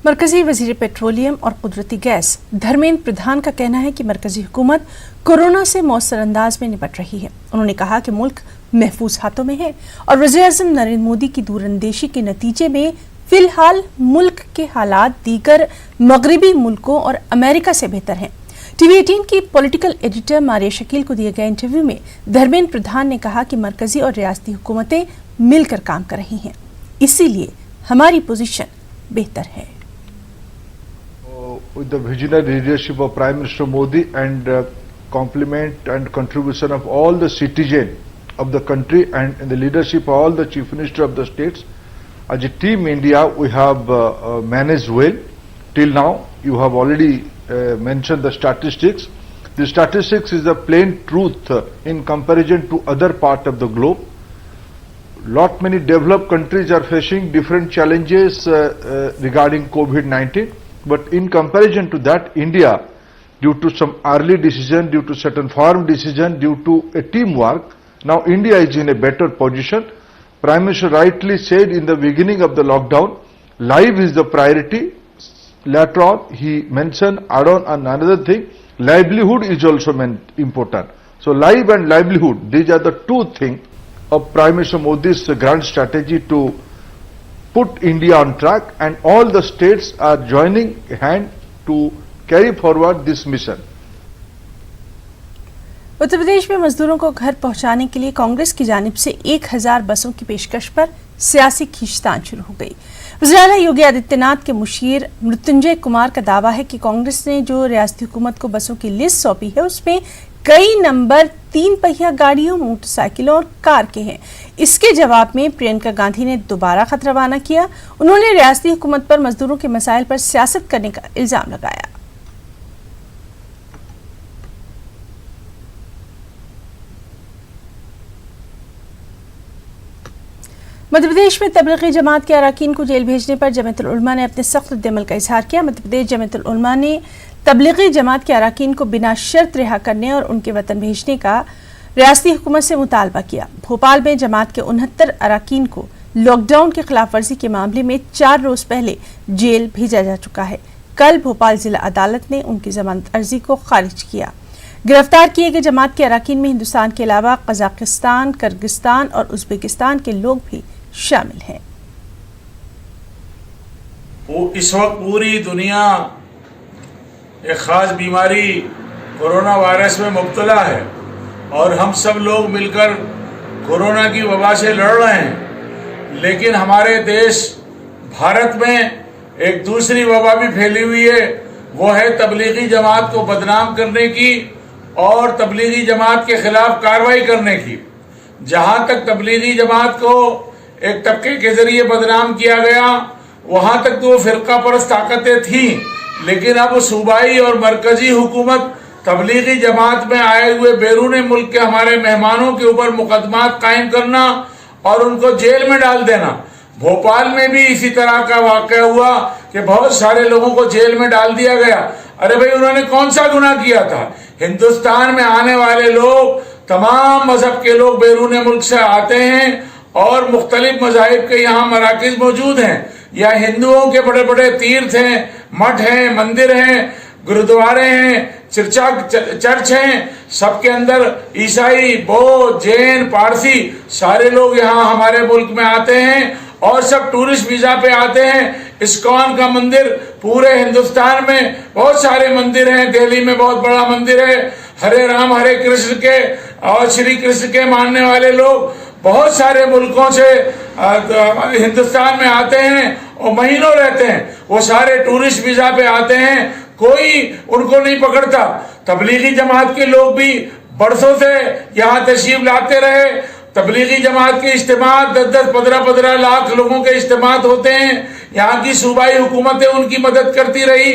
مرکزی وزیر پیٹرولیم اور قدرتی گیس دھرمیندر پردھان کا کہنا ہے کہ مرکزی حکومت کورونا سے مؤثر انداز میں نپٹ رہی ہے۔ انہوں نے کہا کہ ملک محفوظ ہاتھوں میں ہے اور وزیر اعظم نریندر مودی کی دور اندیشی کے نتیجے میں فی الحال ملک کے حالات دیگر مغربی ملکوں اور امریکہ سے بہتر ہیں۔ ٹی وی 18 کی پولیٹیکل ایڈیٹر ماریہ شکیل کو دیے گئے انٹرویو میں دھرمیندر پردھان نے کہا کہ مرکزی اور ریاستی حکومتیں مل کر کام کر رہی ہیں، اسی لیے ہماری پوزیشن بہتر ہے۔ With the visionary leadership of Prime Minister Modi and compliment and contribution of all the citizens of the country and in the leadership of all the chief minister of the states, as a team India we have managed well till now. You have already mentioned the statistics. The statistics is the plain truth in comparison to other part of the globe. Lot many developed countries are facing different challenges regarding COVID-19. But in comparison to that, India, due to some early decision, due to certain firm decision, due to a teamwork, now India is in a better position. Prime Minister rightly said in the beginning of the lockdown, life is the priority. Later on, he mentioned add on another thing, livelihood is also important. So life and livelihood, these are the two things of Prime Minister Modi's grand strategy to put India on track, and all the states are joining hand to carry forward this mission. Uttar Pradesh میں مزدوروں کو گھر پہنچانے کے لیے کانگریس کی جانب سے 1000 بسوں کی پیشکش پر سیاسی کھینچتان شروع ہو گئی۔ وزیر اعلیٰ یوگی آدتیہ ناتھ کے مشیر مرتنجے کمار کا دعویٰ ہے کہ کانگریس نے جو ریاستی حکومت کو بسوں کی لسٹ سونپی ہے اس میں کئی نمبر 3 پہیہ گاڑیوں، موٹر سائیکلوں اور کار کے ہیں۔ اس کے جواب میں پرینکا گاندھی نے دوبارہ خط روانہ کیا۔ انہوں نے ریاستی حکومت پر مزدوروں کے مسائل پر سیاست کرنے کا الزام لگایا۔ مدھیہ پردیش میں تبلیغی جماعت کے اراکین کو جیل بھیجنے پر جمعیت العلماء نے اپنے سخت رد عمل کا اظہار کیا۔ مدھیہ پردیش جمعیت العلماء نے تبلیغی جماعت کے اراکین کو بنا شرط رہا کرنے اور ان کے وطن بھیجنے کا ریاستی حکومت سے مطالبہ کیا۔ بھوپال میں جماعت کے 69 اراکین کو لاک ڈاؤن کی خلاف ورزی کے معاملے میں 4 روز پہلے جیل بھیجا جا چکا ہے۔ کل بھوپال ضلع عدالت نے ان کی ضمانت عرضی کو خارج کیا۔ گرفتار کیے گئے جماعت کے اراکین میں ہندوستان کے علاوہ قزاقستان، کرغزستان اور ازبکستان کے لوگ بھی شامل ہیں۔ اس وقت پوری دنیا ایک خاص بیماری کورونا وائرس میں مبتلا ہے اور ہم سب لوگ مل کر کورونا کی وبا سے لڑ رہے ہیں، لیکن ہمارے دیش بھارت میں ایک دوسری وبا بھی پھیلی ہوئی ہے، وہ ہے تبلیغی جماعت کو بدنام کرنے کی اور تبلیغی جماعت کے خلاف کارروائی کرنے کی۔ جہاں تک تبلیغی جماعت کو ایک طبقے کے ذریعے بدنام کیا گیا، وہاں تک تو وہ فرقہ پرست طاقتیں تھیں، لیکن اب صوبائی اور مرکزی حکومت تبلیغی جماعت میں آئے ہوئے بیرون ملک کے ہمارے مہمانوں کے اوپر مقدمات قائم کرنا اور ان کو جیل میں ڈال دینا۔ بھوپال میں بھی اسی طرح کا واقعہ ہوا کہ بہت سارے لوگوں کو جیل میں ڈال دیا گیا۔ ارے بھائی، انہوں نے کون سا گناہ کیا تھا؟ ہندوستان میں آنے والے لوگ، تمام مذہب کے لوگ بیرون ملک سے آتے ہیں اور مختلف مذاہب کے یہاں مراکز موجود ہیں۔ یہاں ہندوؤں کے بڑے بڑے تیرتھ ہیں، مٹھ ہیں، مندر ہیں، گرودوارے ہیں، چرچ ہیں، سب کے اندر عیسائی، بودھ، جین، پارسی سارے لوگ یہاں ہمارے ملک میں آتے ہیں اور سب ٹورسٹ ویزا پہ آتے ہیں۔ اسکون کا مندر پورے ہندوستان میں بہت سارے مندر ہیں، دہلی میں بہت بڑا مندر ہے، ہرے رام ہرے کرشن کے اور شری کرشن کے ماننے والے لوگ بہت سارے ملکوں سے ہندوستان میں آتے ہیں اور مہینوں رہتے ہیں۔ وہ سارے ٹورسٹ ویزا پہ آتے ہیں، کوئی ان کو نہیں پکڑتا۔ تبلیغی جماعت کے لوگ بھی برسوں سے یہاں تشریف لاتے رہے۔ تبلیغی جماعت کے اجتماعات 10-10 15-15 لاکھ لوگوں کے اجتماعات ہوتے ہیں۔ یہاں کی صوبائی حکومتیں ان کی مدد کرتی رہی